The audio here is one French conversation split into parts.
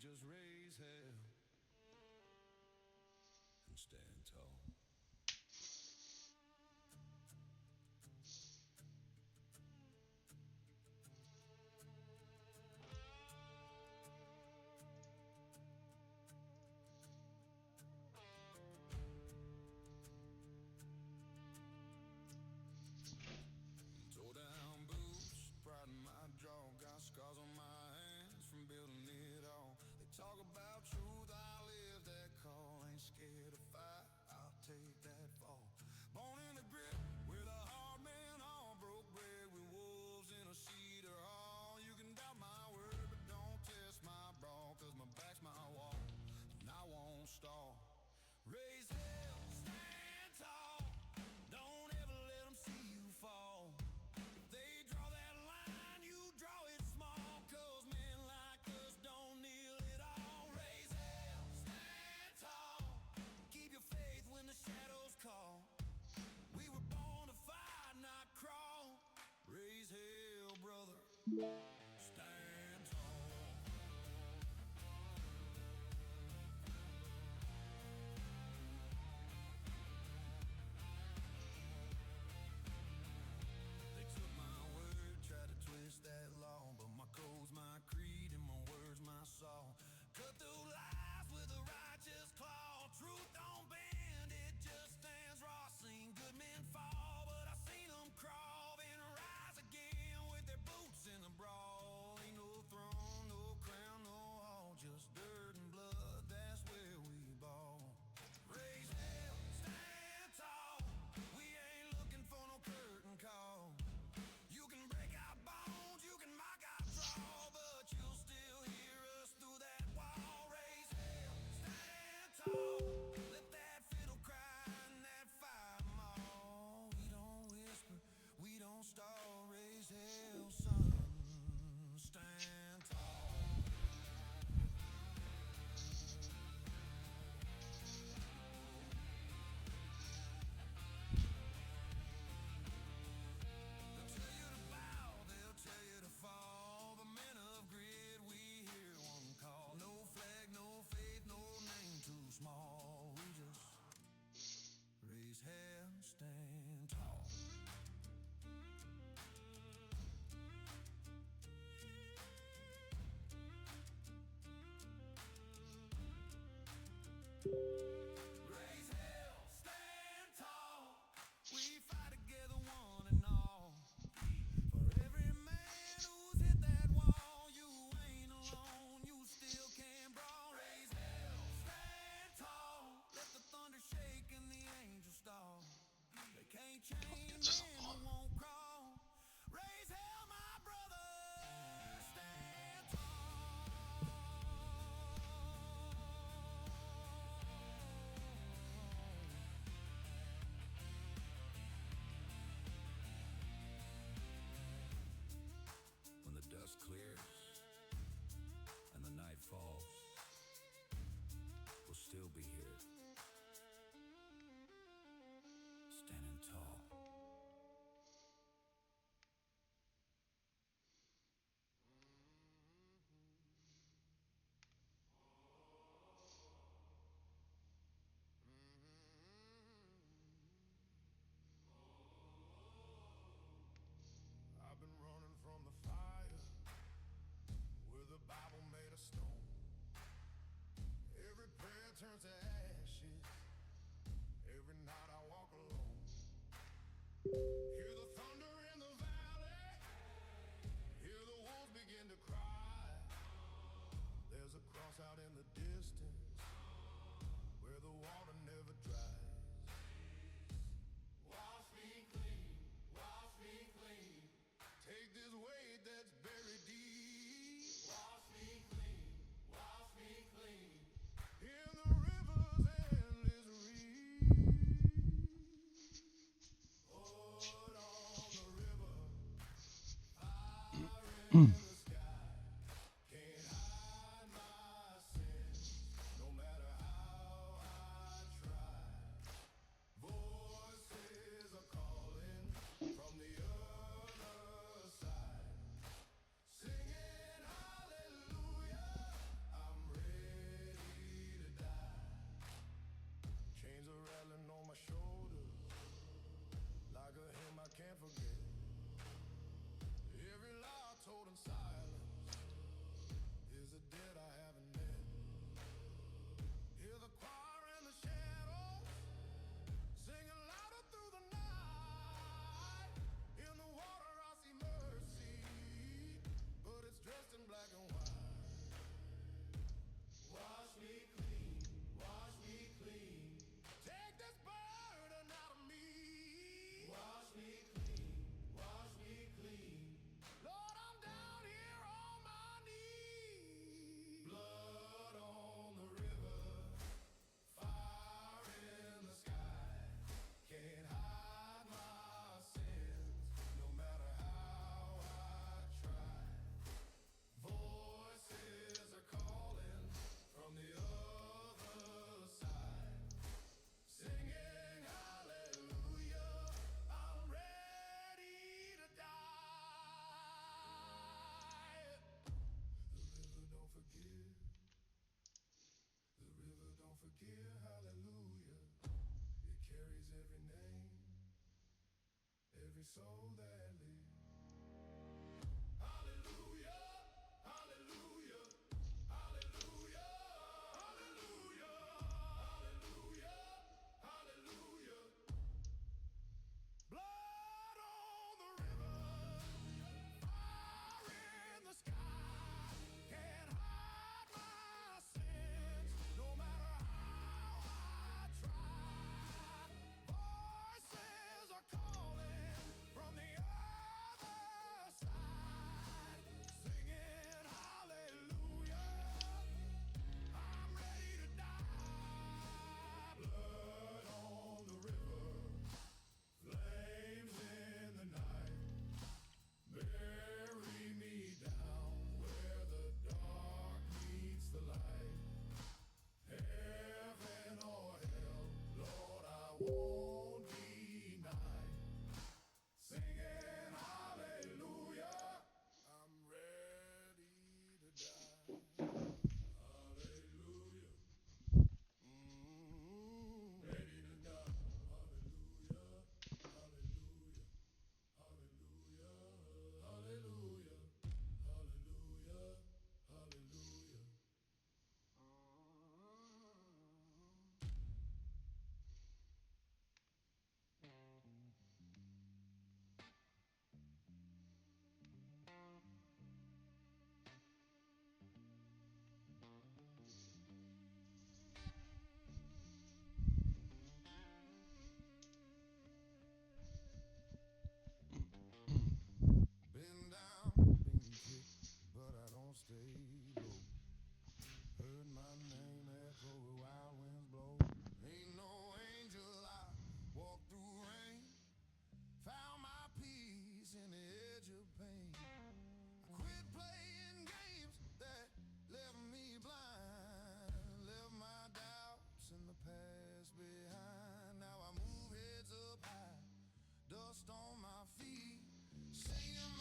just raise hell and stand tall. Tore down boots, pride in my jaw, got scars on my hands from building it all. They talk about truth, I live that call. Ain't scared to fight, I'll take that fall. Born in the grip with a hard man, all broke bread with wolves in a cedar hall. You can doubt my word, but don't test my brawl, cause my back's my wall, and I won't stall. Raise hell, stand tall, don't ever let them see you fall. They draw that line, you draw it small, cause men like us don't kneel at all. Raise hell, stand tall, keep your faith when the shadows call. We were born to fight, not crawl. Raise hell, brother, stand tall. They took my word, tried to twist that law, but my code's my creed and my words my song. Cut through lies with a righteous claw. Truth don't bend, it just stands raw. Seen good men fall, but I seen them crawl and rise again with their boots in the brawl. Ain't no throne, no crown, no hall, just dirt and blood, that's where we ball. Raise hell, stand tall, we ain't looking for no curtain call. You can break our bones, you can mock our draw, but you'll still hear us through that wall. Raise hell, stand tall, let that fiddle cry and that fire maul. We don't whisper, we don't stall. Raise hell, son, stand tall. They'll tell you to bow, they'll tell you to fall. The men of grid, we hear one call. No flag, no faith, no name too small. We just raise hell, stand tall. Raise hell, stand tall, we fight together one and all. For every man who's hit that wall, you ain't alone, you still can brawl. Raise hell, stand tall, let the thunder shake and the angels stall. They can't chain men who won't crawl. Raise hell, my brother, stand tall. When the dust clears and the night falls, we'll still be here, standing tall. I've been running from the fire with a Bible made of stone. Every prayer turns to ashes. Every night I walk alone. Hear the thunder in the valley. Hear the wolves begin to cry. There's a cross out in the distance where the water never dries. Wash me clean, wash me clean. Take this weight that's buried deep. Wash me clean, wash me clean. In the river's endless reach. Lord, on the river, fire in the sky. Can't hide my sins, no matter how I try. Voices are calling from the other side, singing hallelujah. I'm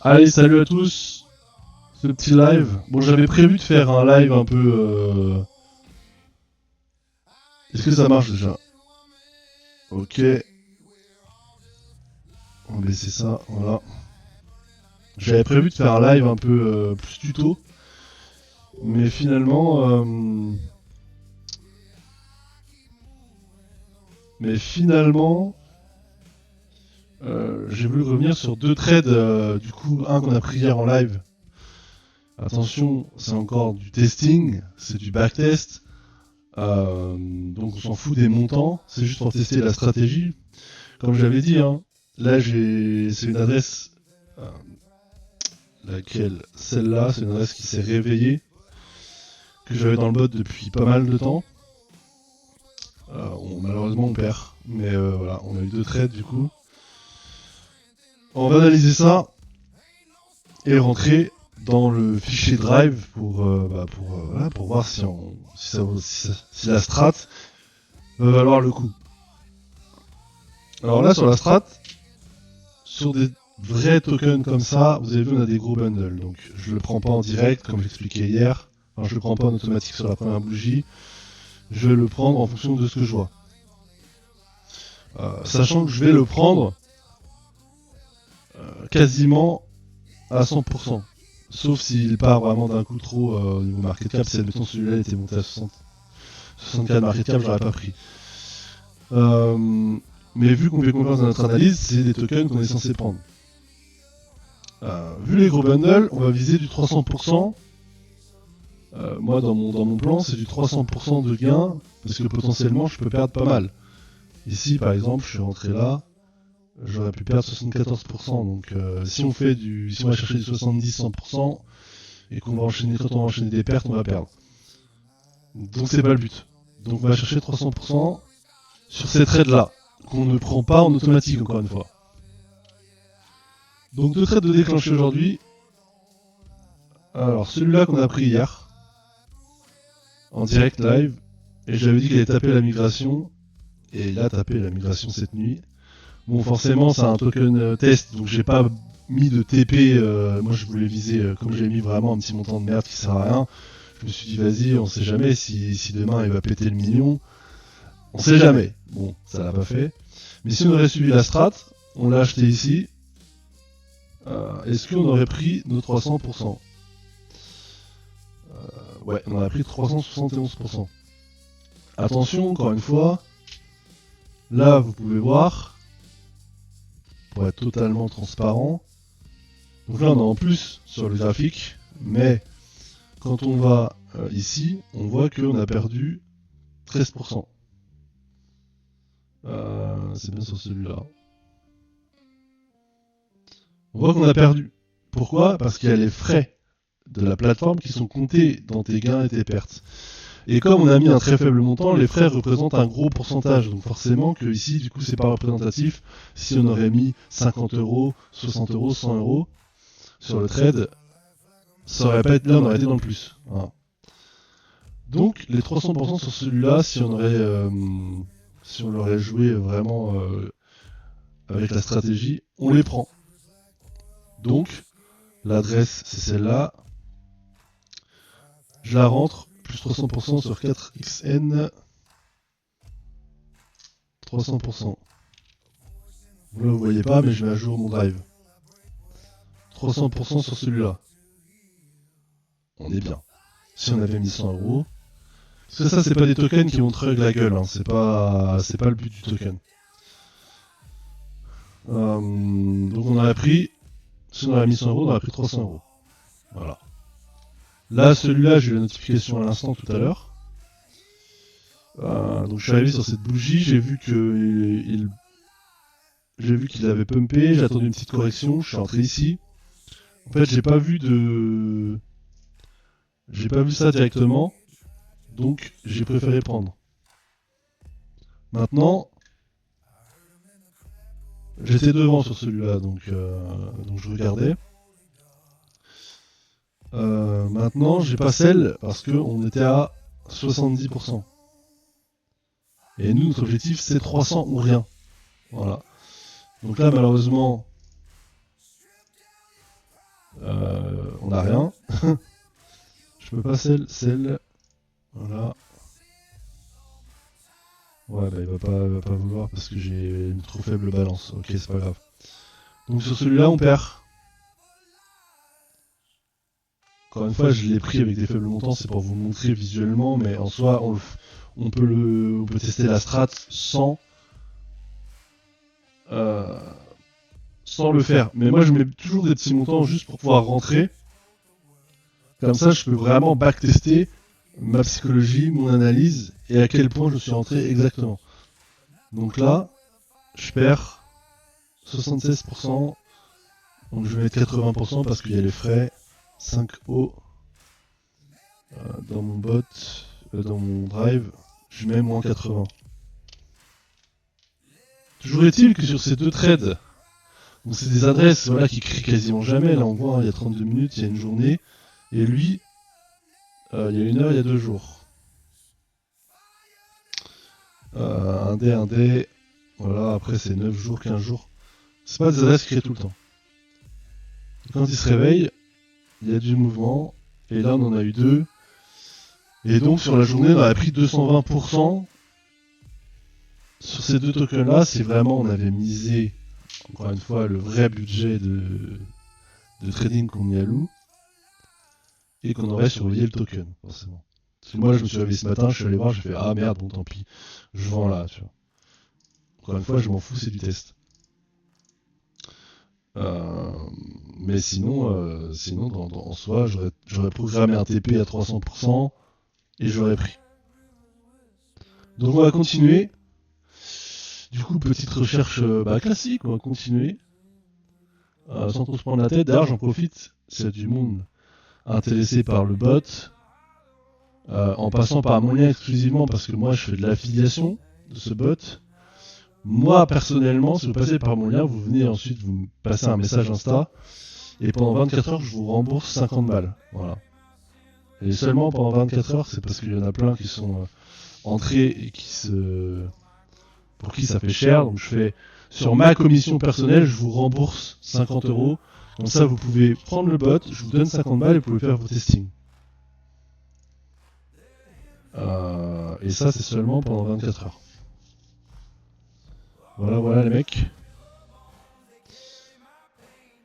Allez, salut à tous. Ce petit live. Bon, j'avais prévu de faire un live un peu. Est-ce que ça marche déjà? Ok. On va baisser ça, voilà. J'avais prévu de faire un live un peu plus tuto. Mais finalement. J'ai voulu revenir sur deux trades. Du coup, un qu'on a pris hier en live. Attention, c'est encore du testing, c'est du backtest. Donc on s'en fout des montants, c'est juste pour tester la stratégie. Comme j'avais dit, hein, là c'est une adresse, laquelle, celle-là, c'est une adresse qui s'est réveillée, que j'avais dans le bot depuis pas mal de temps. Malheureusement on perd, mais voilà, on a eu deux trades du coup. On va analyser ça et rentrer dans le fichier Drive pour voir si la strat va valoir le coup. Alors là sur la strat, sur des vrais tokens comme ça, vous avez vu on a des gros bundles, donc je le prends pas en direct comme j'expliquais hier, enfin, je le prends pas en automatique sur la première bougie, je vais le prendre en fonction de ce que je vois. Sachant que je vais le prendre quasiment à 100%. Sauf s'il part vraiment d'un coup trop au niveau market cap, si admettons celui-là était monté à 64 market cap, j'aurais pas pris. Mais vu qu'on fait confiance dans notre analyse, c'est des tokens qu'on est censé prendre. Vu les gros bundles, on va viser du 300%. Moi, dans mon plan, c'est du 300% de gain, parce que potentiellement, je peux perdre pas mal. Ici, par exemple, je suis rentré là, j'aurais pu perdre 74%. Donc, si on va chercher du 70-100%, et quand on va enchaîner des pertes, on va perdre. Donc, c'est pas le but. Donc, on va chercher 300% sur ces trades-là, qu'on ne prend pas en automatique, encore une fois. Donc, deux trades de déclencher aujourd'hui. Alors, celui-là qu'on a pris hier, en direct live, et j'avais dit qu'il allait taper la migration, et il a tapé la migration cette nuit. Bon, forcément, c'est un token test, donc j'ai pas mis de TP. Moi, je voulais viser, comme j'ai mis vraiment un petit montant de merde qui sert à rien. Je me suis dit, vas-y, on sait jamais si demain il va péter le million. On sait jamais. Bon, ça l'a pas fait. Mais si on aurait suivi la strat, on l'a acheté ici, Est-ce qu'on aurait pris nos 300%? Ouais, on a pris 371%. Attention, encore une fois, là vous pouvez voir, pour être totalement transparent, donc là on est en plus sur le graphique, mais quand on va ici, on voit qu'on a perdu 13%. C'est bien sur celui-là. On voit qu'on a perdu. Pourquoi? Parce qu'il y a les frais de la plateforme qui sont comptés dans tes gains et tes pertes. Et comme on a mis un très faible montant, les frais représentent un gros pourcentage. Donc forcément que ici, du coup, c'est pas représentatif. Si on aurait mis 50 euros, 60 euros, 100 euros sur le trade, ça aurait pas été là, on aurait été dans le plus. Voilà. Donc les 300% sur celui-là, si on l'aurait joué vraiment avec la stratégie, on les prend. Donc l'adresse c'est celle-là. Je la rentre, plus 300% sur 4xn. 300%. Là vous voyez pas, mais je mets à jour mon drive. 300% sur celui-là. On est bien. Si on avait mis 100 euros. Parce que ça, c'est pas des tokens qui vont trug la gueule. Hein. C'est pas le but du token. Donc on aurait pris. Si on aurait mis 100 euros, on aurait pris 300 euros. Voilà. Là, celui-là, j'ai eu la notification à l'instant tout à l'heure. Donc je suis arrivé sur cette bougie, j'ai vu qu'il avait pumpé, j'ai attendu une petite correction, je suis entré ici. En fait, j'ai pas vu ça directement, donc j'ai préféré prendre. Maintenant, j'étais devant sur celui-là, donc je regardais. Maintenant, j'ai pas celle parce qu'on était à 70%. Et nous, notre objectif, c'est 300 ou rien. Voilà. Donc là, malheureusement, on n'a rien. Je peux pas celle. Voilà. Ouais, bah il va pas vouloir parce que j'ai une trop faible balance. Ok, c'est pas grave. Donc sur celui-là, on perd. Encore une fois, je l'ai pris avec des faibles montants, c'est pour vous montrer visuellement, mais en soi, on peut tester la strat sans le faire. Mais moi, je mets toujours des petits montants juste pour pouvoir rentrer. Comme ça, je peux vraiment backtester ma psychologie, mon analyse et à quel point je suis rentré exactement. Donc là, je perds 76%. Donc je vais mettre 80% parce qu'il y a les frais. 5O dans mon bot, dans mon drive, je mets moins 80. Toujours est-il que sur ces deux trades, donc c'est des adresses voilà, qui crient quasiment jamais. Là on voit, hein, il y a 32 minutes, il y a une journée. Et lui, il y a 1 heure, il y a 2 jours. Un D. Voilà, après c'est 9 jours, 15 jours. C'est pas des adresses qui créent tout le temps. Quand il se réveille, il y a du mouvement. Et là on en a eu 2. Et donc sur la journée, on a pris 220%. Sur ces deux tokens là, c'est vraiment, on avait misé, encore une fois, le vrai budget de trading qu'on y alloue. Et qu'on aurait surveillé le token, forcément. Parce que moi, je me suis réveillé ce matin, je suis allé voir, j'ai fait ah merde, bon tant pis, je vends là, tu vois. Encore une fois, je m'en fous, c'est du test. Mais sinon, en soi, j'aurais programmé un TP à 300% et j'aurais pris. Donc on va continuer. Du coup, petite recherche classique, on va continuer. Sans trop se prendre la tête. D'ailleurs, j'en profite, s'il y a du monde intéressé par le bot, en passant par mon lien exclusivement parce que moi je fais de l'affiliation de ce bot. Moi personnellement, si vous passez par mon lien, vous venez ensuite vous me passez un message Insta et pendant 24 heures je vous rembourse 50 balles. Voilà. Et seulement pendant 24 heures, c'est parce qu'il y en a plein qui sont entrés et pour qui ça fait cher. Donc je fais sur ma commission personnelle, je vous rembourse 50 euros. Comme ça, vous pouvez prendre le bot, je vous donne 50 balles et vous pouvez faire vos testings. Et ça, c'est seulement pendant 24 heures. Voilà les mecs.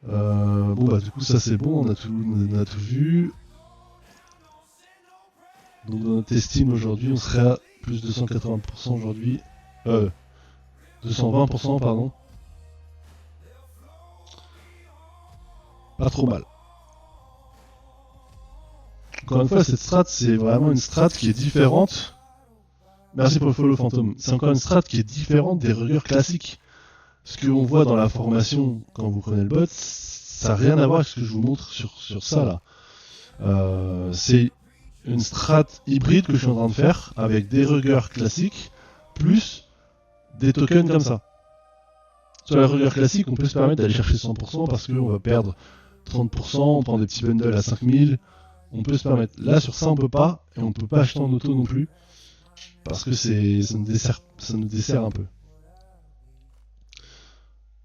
Bon bah du coup ça c'est bon, on a tout vu. Donc dans notre estime aujourd'hui on serait à plus de 180% aujourd'hui. 220% pardon. Pas trop mal. Encore une fois cette strat c'est vraiment une strat qui est différente. Merci pour le follow fantôme. C'est encore une strat qui est différente des ruggers classiques. Ce qu'on voit dans la formation quand vous prenez le bot, ça n'a rien à voir avec ce que je vous montre sur ça là. C'est une strat hybride que je suis en train de faire avec des ruggers classiques plus des tokens comme ça. Sur la rugger classique, on peut se permettre d'aller chercher 100% parce qu'on va perdre 30%, on prend des petits bundles à 5000, on peut se permettre. Là sur ça on peut pas, et on ne peut pas acheter en auto non plus, parce que ça nous dessert un peu.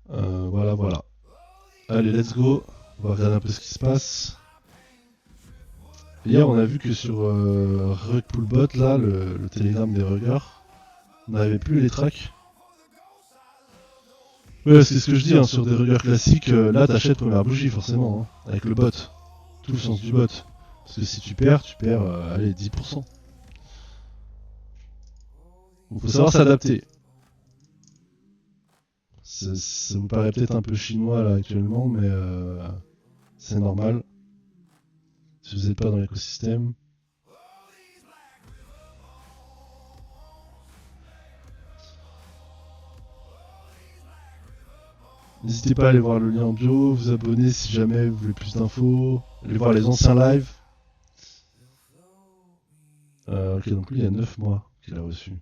Voilà. Allez, let's go. On va regarder un peu ce qui se passe. Hier, on a vu que sur Rug Pullbot, là, le télégramme des ruggers, on n'avait plus les tracks. Ouais, c'est ce que je dis, hein, sur des ruggers classiques, là, t'achètes première bougie, forcément, hein, avec le bot. Tout le sens du bot. Parce que si tu perds, allez, 10%. Il faut savoir s'adapter. Ça vous paraît peut-être un peu chinois, là, actuellement, mais c'est normal. Si vous n'êtes pas dans l'écosystème. N'hésitez pas à aller voir le lien en bio, vous abonner si jamais vous voulez plus d'infos, aller voir les anciens lives. Ok, donc lui il y a 9 mois qu'il a reçu.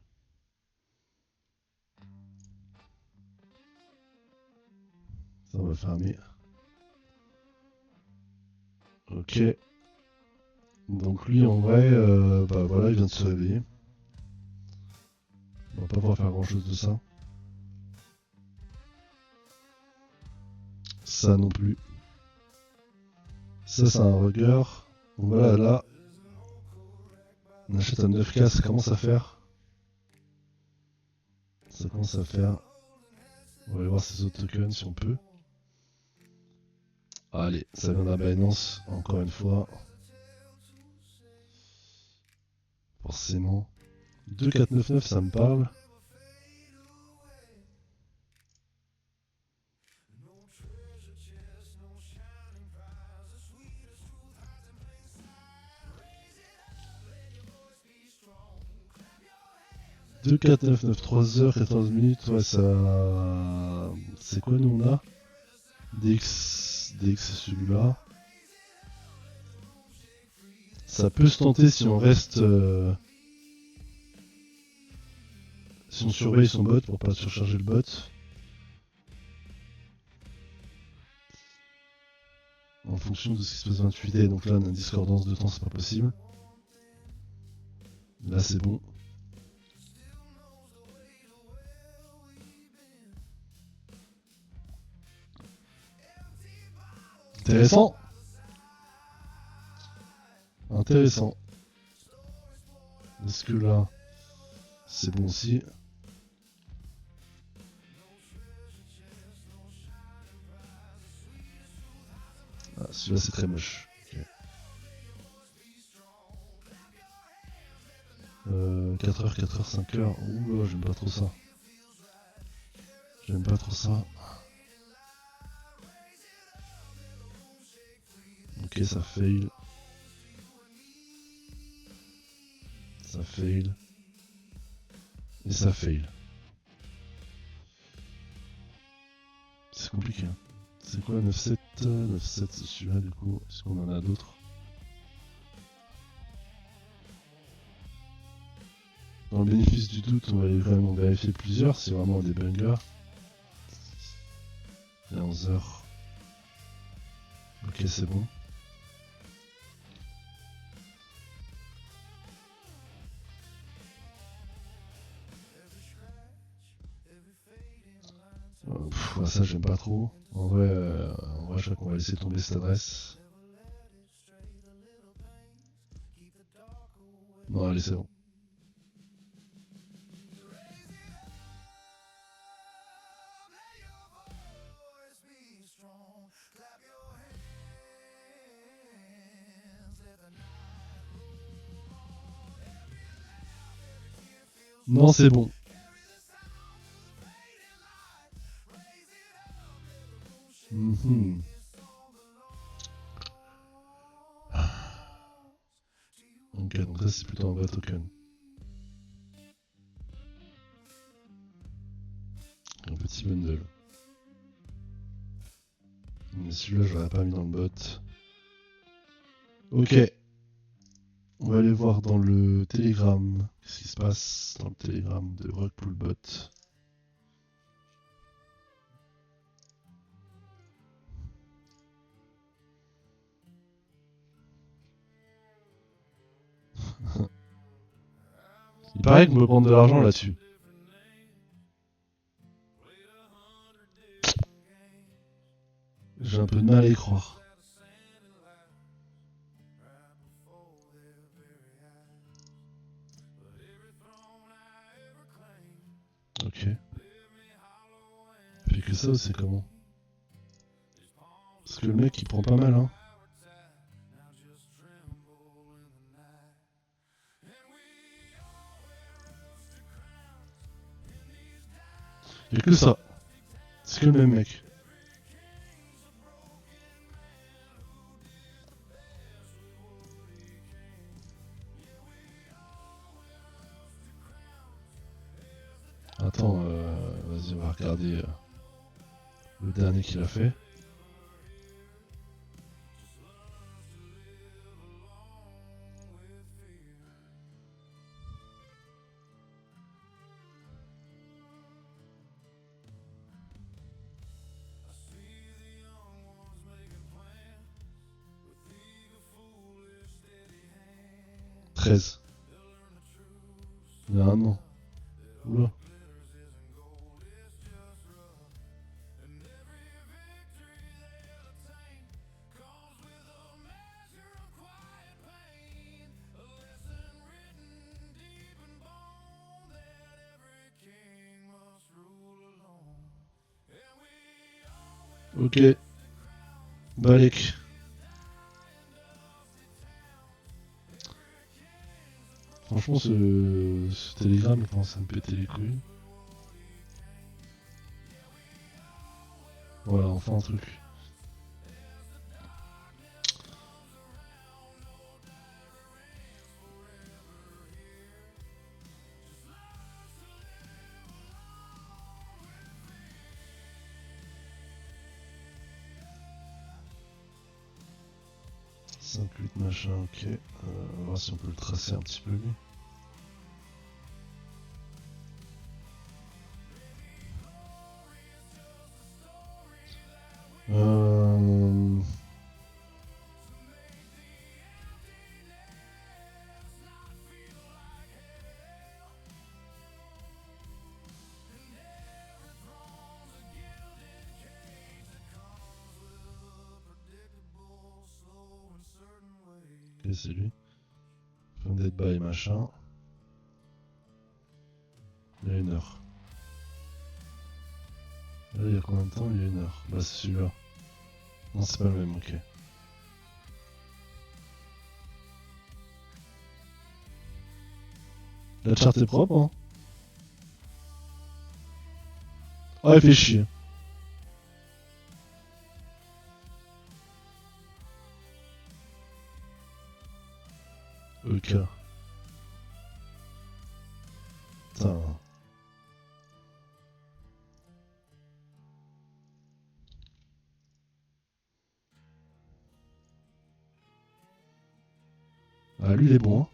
Ça on va fermer. Ok. Donc lui en vrai, bah voilà, il vient de se réveiller. On va pas pouvoir faire grand chose de ça. Ça non plus. Ça c'est un regard. Donc voilà, là, on achète à 9K, ça commence à faire. Ça commence à faire. On va aller voir ces autres tokens si on peut. Allez, ça vient de la Binance, encore une fois. Forcément. 2499, ça me parle. Deux 4 9 9 3 heures 14 minutes, ouais ça. C'est quoi nous on a DX c'est celui-là. Ça peut se tenter si on reste. Si on surveille son bot pour pas surcharger le bot. En fonction de ce qui se passe 28D, donc là on a une discordance de temps, c'est pas possible. Là c'est bon. Intéressant. Intéressant. Est-ce que là c'est bon aussi? Ah, celui-là c'est très moche. Okay. 4h, 4h, 5h. Ouh, j'aime pas trop ça. J'aime pas trop ça. Ok, ça fail. Ça fail. Et ça fail. C'est compliqué. Hein. C'est quoi 9-7 9-7 c'est celui-là du coup. Est-ce qu'on en a d'autres? Dans le bénéfice du doute, on va aller vraiment vérifier plusieurs. C'est vraiment des bungers. Il est 11h. Ok, c'est bon. Ça j'aime pas trop. En vrai, je crois qu'on va laisser tomber cette adresse. Non, allez, c'est bon. Non, c'est bon. Mhm. Ok, donc ça c'est plutôt un vrai token. Un petit bundle. Mais celui-là, je l'aurais pas mis dans le bot. Ok. On va aller voir dans le Telegram. Qu'est-ce qui se passe dans le Telegram de Rugpoolbot. Il paraît qu'on peut prendre de l'argent là-dessus. J'ai un peu de mal à y croire. Ok. Fait que ça, c'est comment? Parce que le mec il prend pas mal, hein. Y'a que ça. C'est que le même mec. Attends, vas-y, on va regarder le dernier qu'il a fait. « 13. Il y a un an. Oula. Ok. Balek. Franchement, ce télégramme, il commence à me péter les couilles. Voilà, enfin un truc. « 5-8 machin, ok. On va voir si on peut le tracer un petit peu lui. Euh... Ok, c'est lui. Funded by machin. Il y a une heure. Là, il y a combien de temps? Il y a une heure. Bah, c'est celui-là. Non, c'est pas le même, ok. La charte est propre, hein. Ah, il fait chier. Ok. Putain. Ah, lui, il est bon, hein.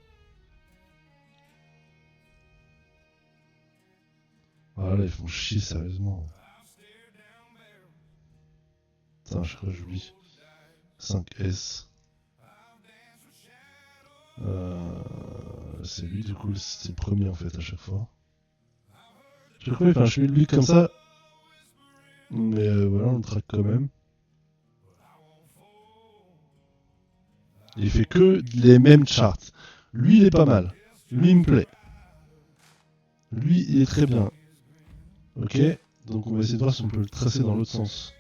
Ah, là, ils font chier, sérieusement. Putain, je crois que j'oublie. 5S. C'est lui, du coup, c'était le premier, en fait, à chaque fois. Je crois qu'il fait un chemin de lui comme ça. Mais voilà, on le traque quand même. Il fait que les mêmes charts. Lui, il est pas mal. Lui, il me plaît. Lui, il est très bien. Ok, donc on va essayer de voir si on peut le tracer dans l'autre sens.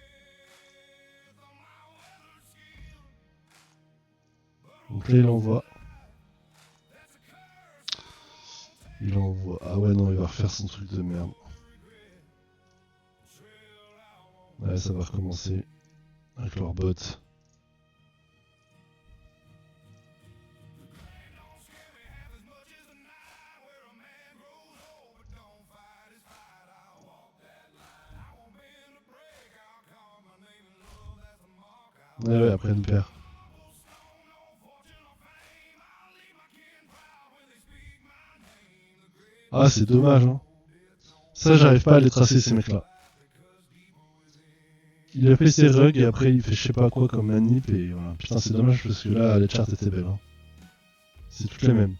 Donc là, il envoie. Il envoie. Ah ouais, non, il va refaire son truc de merde. Ouais, ça va recommencer avec leur bot. Ouais, ouais, après une paire. Ah, c'est dommage, hein. Ça, j'arrive pas à les tracer, ces mecs-là. Il a fait ses rugs et après il fait je sais pas quoi comme manip et voilà. Putain, c'est dommage parce que là, les charts étaient belles. Hein. C'est toutes les mêmes.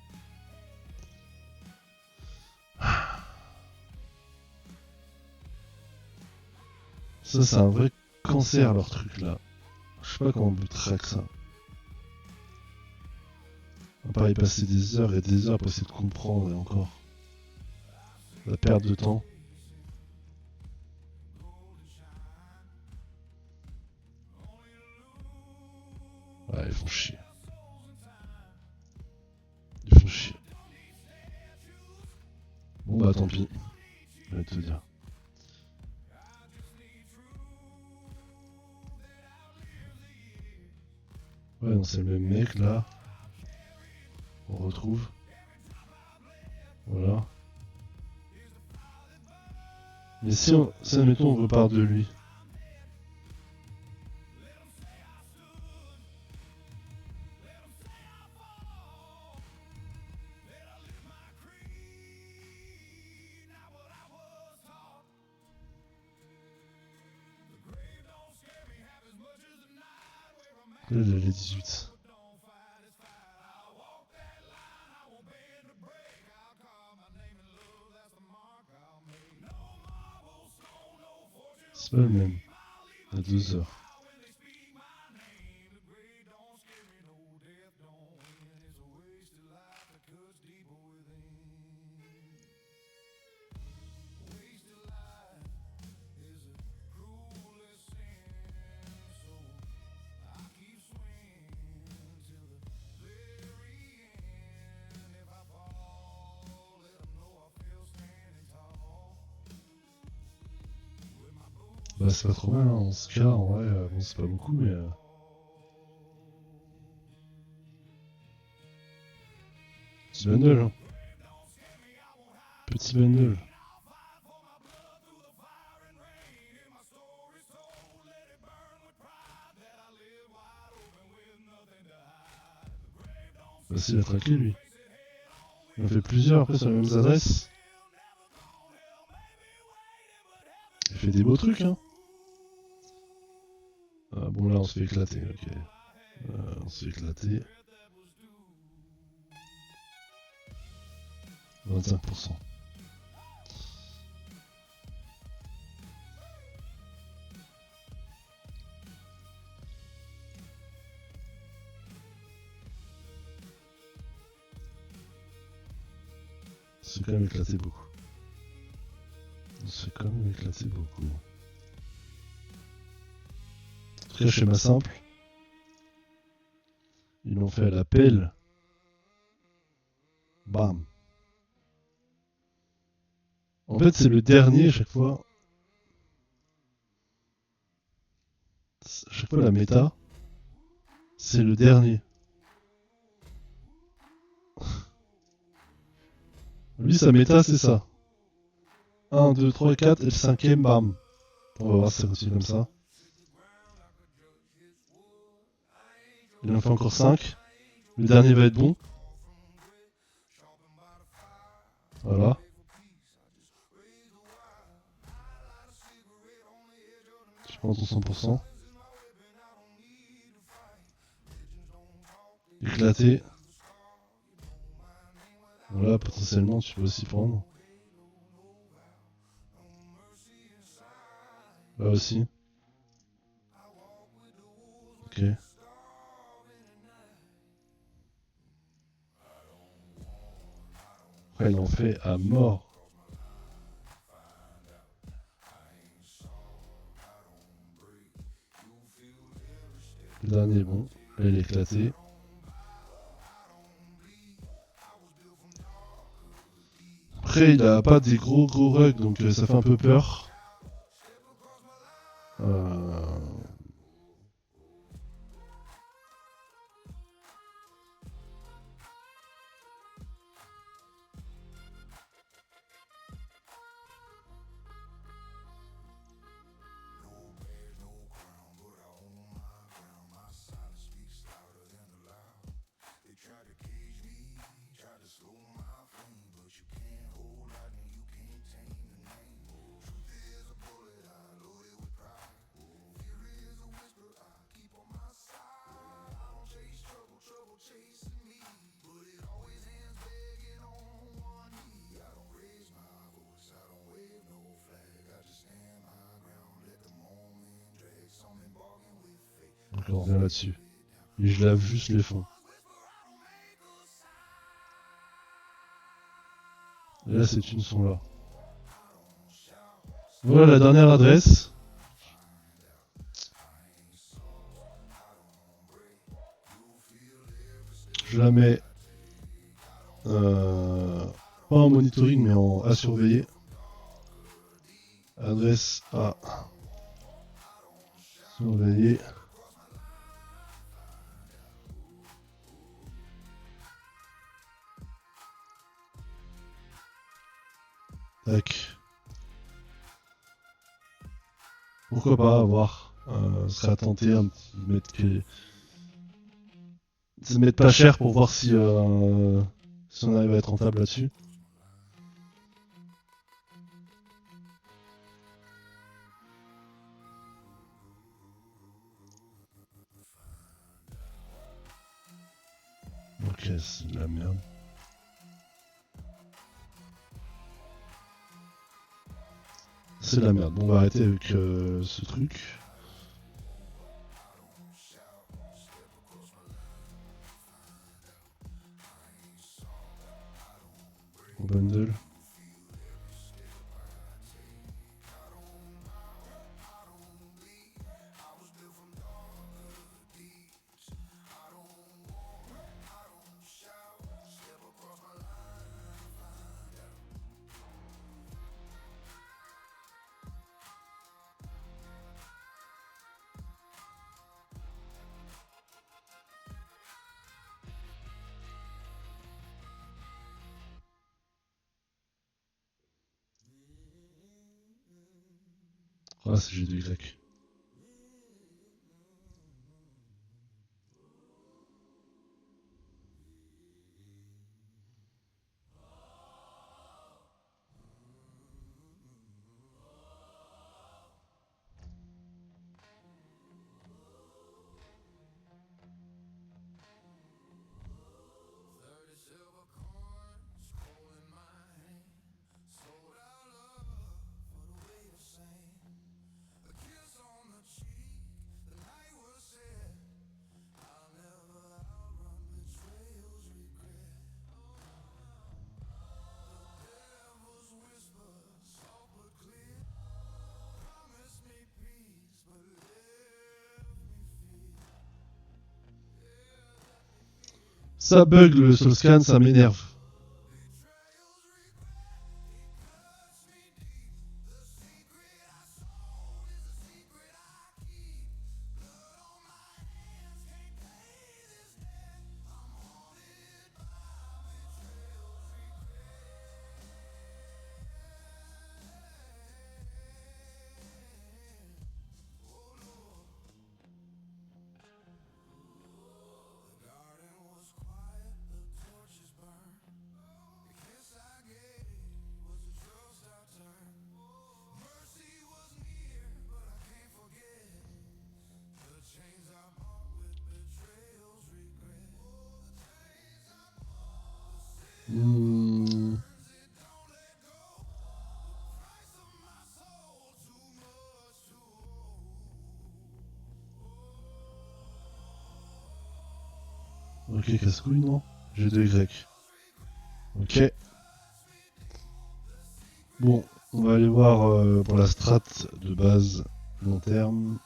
Ça, c'est un vrai cancer, leur truc là. Je sais pas comment on peut track ça. On va pas y passer des heures et des heures pour essayer de comprendre et encore. La perte de temps. Ouais, ils font chier. Ils font chier. Bon bah tant pis. Je vais te dire. Ouais, non, c'est le même mec là. On retrouve. Voilà. Mais si, admettons, on repart de lui. Là, il a les 18. C'est pas le même. À 2 heures. Bah, c'est pas trop mal, hein. 11K en vrai, bon, c'est pas beaucoup, mais. Petit bundle, hein. Petit bundle. Bah, c'est il a traqué lui. Il en fait plusieurs après sur les mêmes adresses. Il fait des beaux trucs, hein. Ah, bon, là, on se fait éclater, ok. On se fait éclater. 25%. On se fait quand même éclater beaucoup. On se fait quand même éclater beaucoup. En tout cas, schéma simple. Ils l'ont fait à la pelle. Bam. En fait, c'est le dernier à chaque fois. À chaque fois, la méta, c'est le dernier. Lui, sa méta, c'est ça. 1, 2, 3, 4, et le cinquième, bam. On va voir si ça continue comme ça. Il en fait encore 5. Le dernier va être bon. Voilà. Tu prends ton 100%. Éclaté. Voilà, potentiellement, tu peux aussi prendre. Là aussi. Ok. Après, il en fait à mort. Le dernier est bon. Là, il est éclaté. Après, il a pas des gros rugs, donc ça fait un peu peur. Euh, donc on revient là-dessus. Et je lave juste les fonds. Et là, ces thunes sont là. Voilà la dernière adresse. Je la mets pas en monitoring mais à surveiller. Adresse à surveiller. Tac. Pourquoi pas avoir. Ce serait à tenter de mettre pas cher pour voir si on arrive à être rentable là-dessus. Ok, c'est de la merde. C'est de la merde. Bon, on va arrêter avec ce truc. Bundle. Ah, c'est G2Y. Ça bug le Soulscan, ça m'énerve. Hmm. Ok, casse-couille, non G2Y. Ok. Bon, on va aller voir pour la strat de base long terme.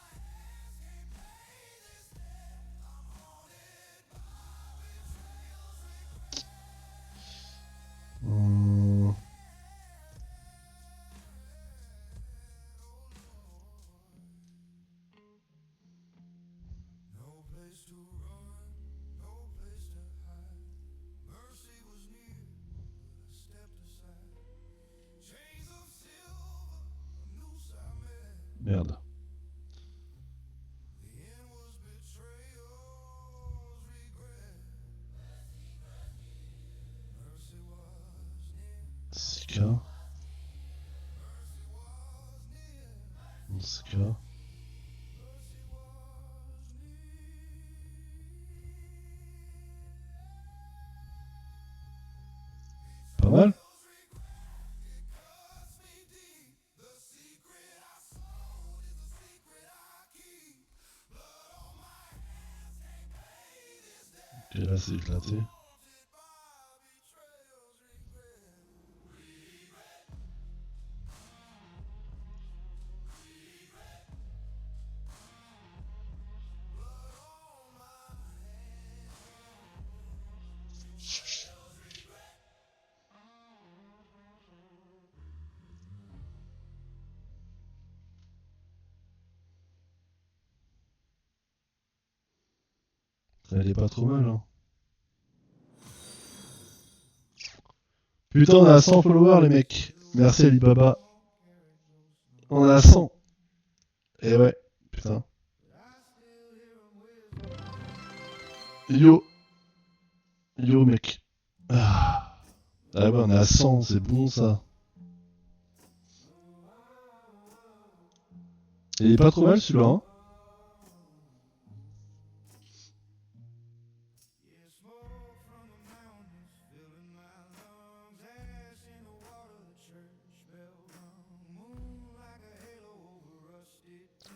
Hum, Merde. Sika. Sika. Pas mal. Ok, là c'est éclaté. Elle est pas trop mal, hein. Putain, on a 100 followers, les mecs. Merci Alibaba. On a 100. Et ouais, putain. Yo. Yo, mec. Ah, ah ouais, on est à 100, c'est bon ça. Il est pas trop mal celui-là, hein.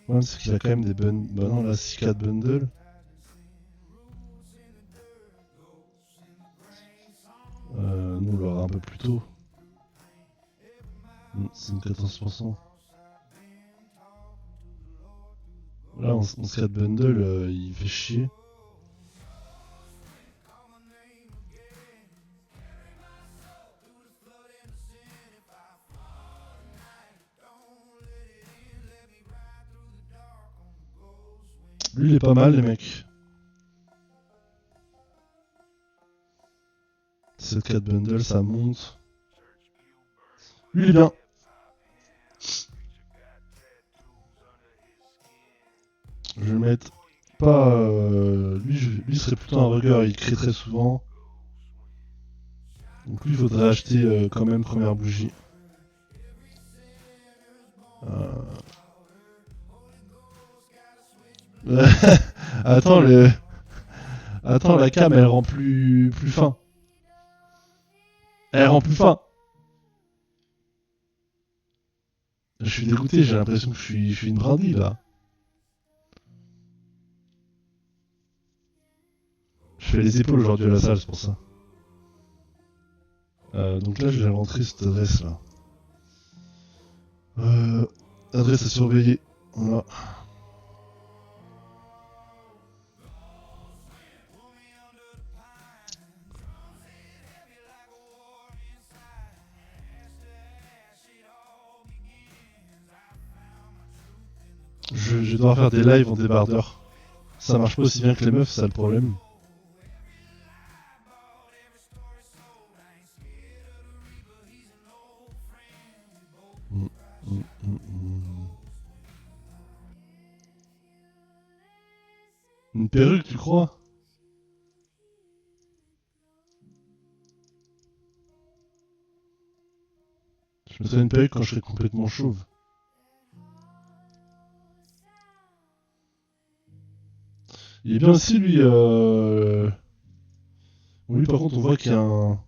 Ouais, c'est qu'il a quand même des bonnes. Bah non, là, 6-4 bundles. Nous, on l'aura un peu plus tôt. C'est une 14%. Là, on 4 bundles, il fait chier. Lui, il est pas mal, les mecs. 7-4 bundles, ça monte. Lui, il est bien. Je vais le mettre pas. Lui serait plutôt un rugger, il crée très souvent. Donc lui, il faudrait acheter quand même première bougie. Euh... Attends, Attends, la cam, elle rend plus fin. Elle rend plus fin. Je suis dégoûté, j'ai l'impression que je suis une brindille là. Je fais les épaules aujourd'hui à la salle, c'est pour ça. Donc là, je vais rentrer cette adresse là. Euh, Adresse à surveiller. Voilà. Je vais devoir faire des lives en débardeur. Ça marche pas aussi bien que les meufs, c'est ça le problème. Mm, mm, mm, mm. Une perruque, tu crois? Je mettrai une perruque quand je serai complètement chauve. Il est bien aussi, lui. Bon, lui, par contre, on voit qu'il y a un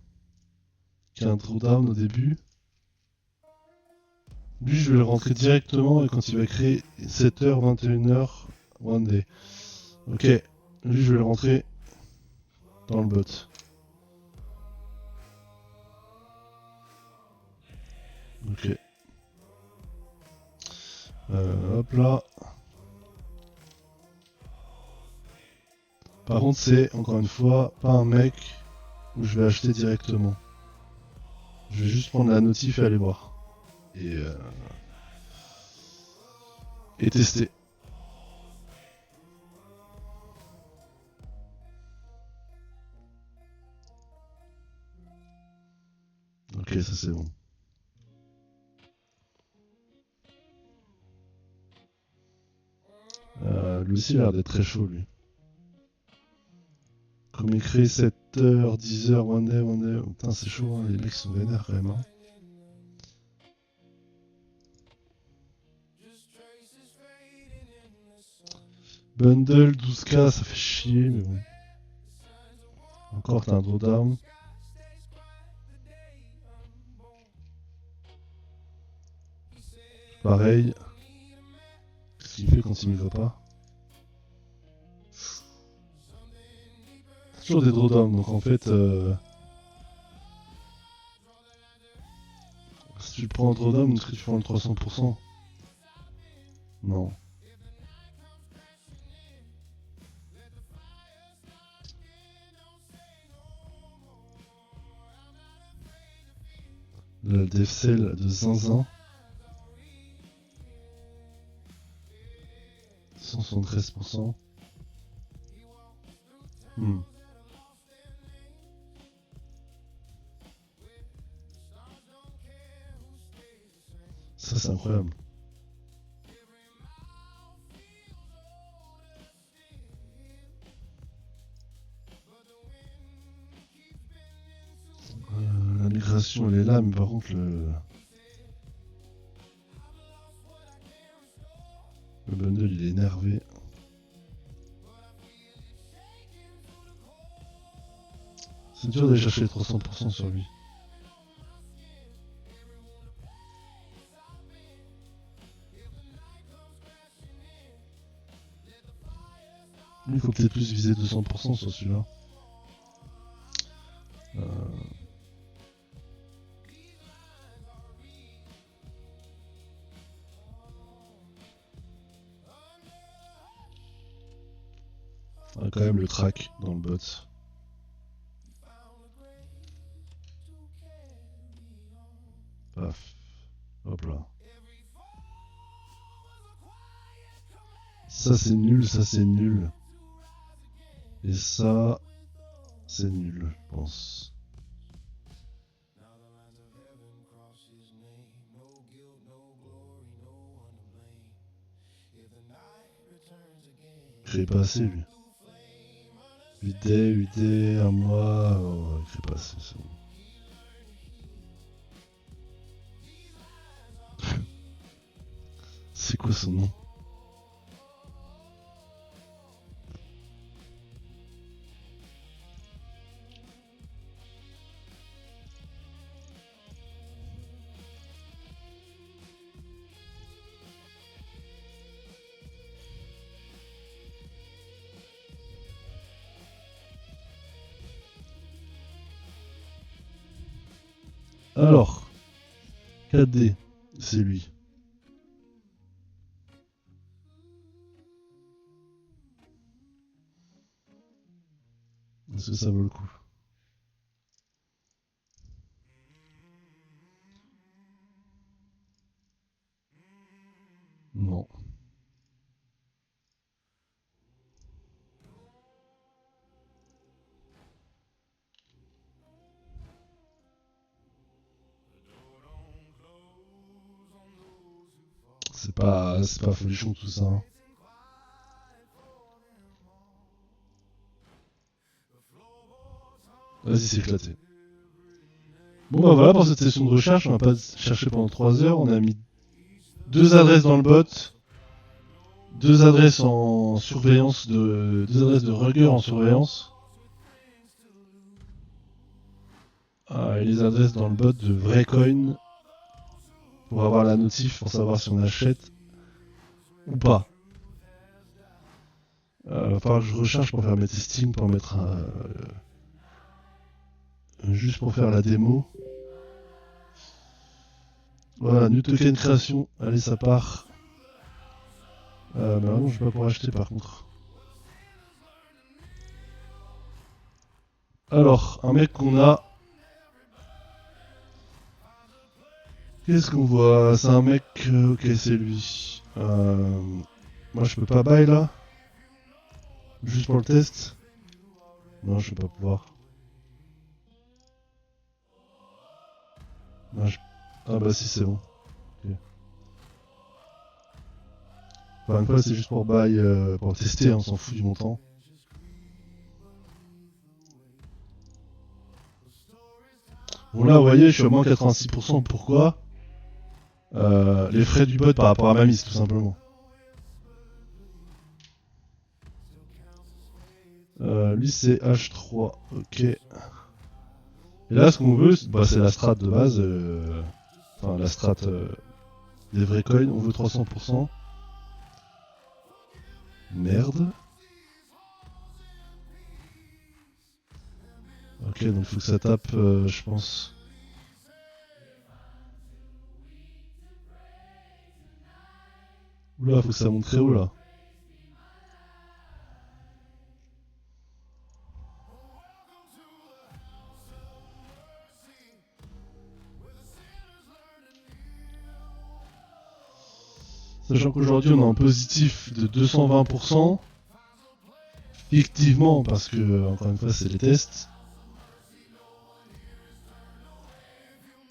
drawdown au début. Lui, je vais le rentrer directement et quand il va créer 7h, 21h, one day. Ok, lui, je vais le rentrer dans le bot. Ok. Hop là. Par contre, c'est, encore une fois, pas un mec où je vais acheter directement. Je vais juste prendre la notif et aller voir. Et tester. Ok, ça c'est bon. Lui aussi il a l'air d'être très chaud lui. Comme écrit 7h, 10h, one day. Putain c'est chaud, hein. Les mecs sont vénères quand même. Hein. Bundle 12K, ça fait chier, mais bon. Encore t'as un drawdown. Pareil. Qu'est-ce qu'il fait quand il m'y va pas? Toujours des drawdowns, donc en fait... si tu prends un drawdown, est-ce que tu prends le 300%? Non. Le DFCL de Zinzin. 173%. Ça c'est incroyable. La migration elle est là, mais par contre le bundle il est énervé. C'est dur d'aller chercher les 300% sur lui. Lui, il faut peut-être plus viser 200% sur celui-là. Quand même le track dans le bot. Paf. Hop là. Ça c'est nul, ça c'est nul. Et ça, c'est nul, je pense. Il crée pas assez lui. 8D, un mois, oh, il crée pas assez, c'est bon. C'est quoi son nom? Alors, KD, c'est lui. Est-ce que ça vaut le coup? Non. C'est pas folichon tout ça. Hein. Vas-y, c'est éclaté. Bon bah voilà pour cette session de recherche, on n'a pas cherché pendant 3 heures, on a mis 2 adresses dans le bot, 2 adresses en surveillance de 2 adresses de Rugger en surveillance. Et les adresses dans le bot de Vraycoin pour avoir la notif pour savoir si on achète ou pas. Va falloir que je recherche pour faire mes testings, pour mettre juste pour faire la démo. Voilà, new token création, allez ça part. Mais non, je vais pas pouvoir acheter par contre. Alors, un mec qu'on a. Qu'est-ce qu'on voit? C'est un mec. Ok, c'est lui. Moi je peux pas buy là. Juste pour le test. Non, je vais pas pouvoir. Non, Ah bah si, c'est bon. Okay. Encore une fois, c'est juste pour pour tester, hein, on s'en fout du montant. Bon là, vous voyez, je suis à moins 86%. Pourquoi les frais du bot par rapport à ma mise, tout simplement. Lui, c'est H3. Ok. Et là, ce qu'on veut, c'est la strat de base. Enfin, la strat des vrais coins. On veut 300%. Merde. Ok, donc il faut que ça tape, je pense. Oula, faut que ça monte très haut là. Sachant qu'aujourd'hui on est en positif de 220%. Fictivement, parce que, encore une fois, c'est les tests.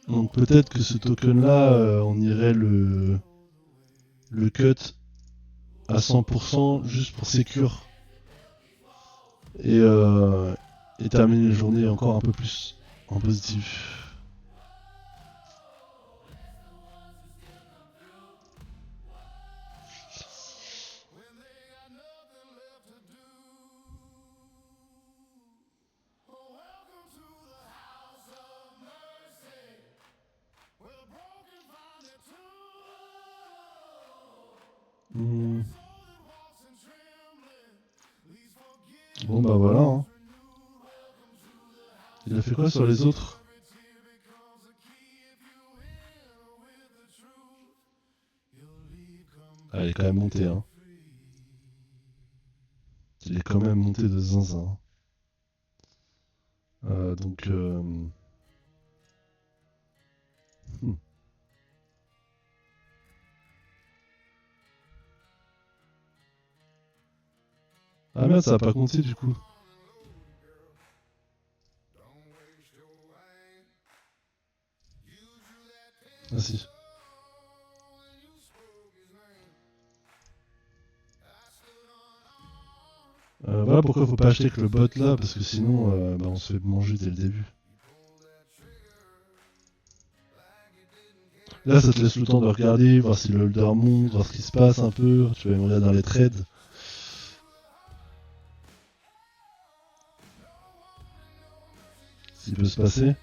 Donc peut-être que ce token là, on irait le cut à 100% juste pour sécure. Et terminer la journée encore un peu plus en positif. Hmm. Bon bah voilà. Hein. Il a fait quoi sur les autres? Ah, il est quand même monté, hein. Il est quand même monté de zinzin. Donc... hmm. Ah merde, ça a pas compté du coup. Ah si. Voilà pourquoi faut pas acheter que le bot là, parce que sinon bah, on se fait manger dès le début. Là ça te laisse le temps de regarder, voir si le holder monte, voir ce qui se passe un peu, tu vas me regarder dans les trades. S'il peut se passer.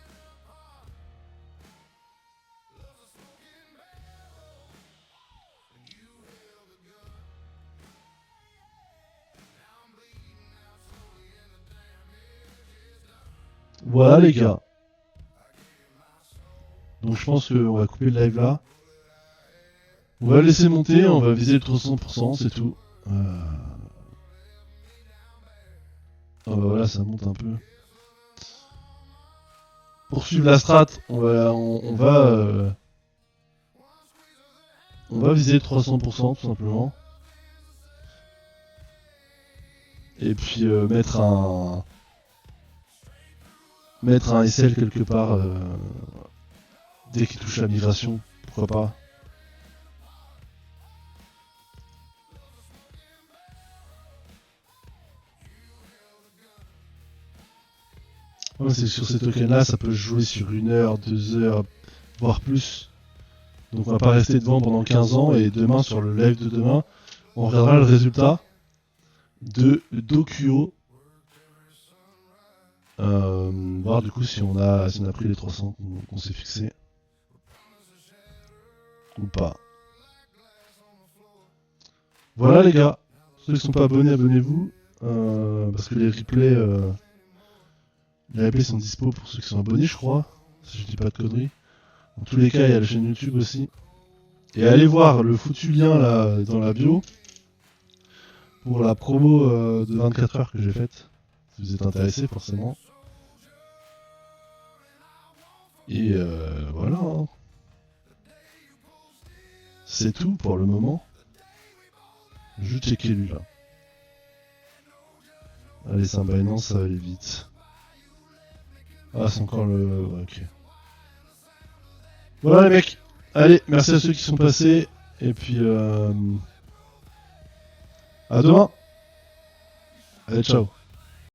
Voilà les gars. Donc je pense qu'on va couper le live là. On va laisser monter, on va viser le 300%, c'est tout. Oh bah voilà, ça monte un peu. Pour suivre la strat, on va viser 300% tout simplement. Et puis mettre un SL quelque part dès qu'il touche la migration, pourquoi pas. Ouais, c'est sur ces tokens là, ça peut jouer sur 1 heure, 2 heures, voire plus. Donc on va pas rester devant pendant 15 ans et demain sur le live de demain, on regardera le résultat de Dokuo. Voir du coup si on a pris les 300 qu'on s'est fixé ou pas. Voilà les gars, ceux qui sont pas abonnés, abonnez-vous parce que les replays sont dispo pour ceux qui sont abonnés, je crois, si je dis pas de conneries. Dans tous les cas, il y a la chaîne YouTube aussi. Et allez voir le foutu lien là dans la bio pour la promo de 24 heures que j'ai faite. Si vous êtes intéressé, forcément. Et voilà. Hein. C'est tout pour le moment. Je checker lui là. Allez, c'est un Binance, ça va aller vite. Ah, c'est encore le... Ouais, ok. Voilà les mecs. Allez, merci à ceux qui sont passés. Et puis... À demain. Allez, ciao.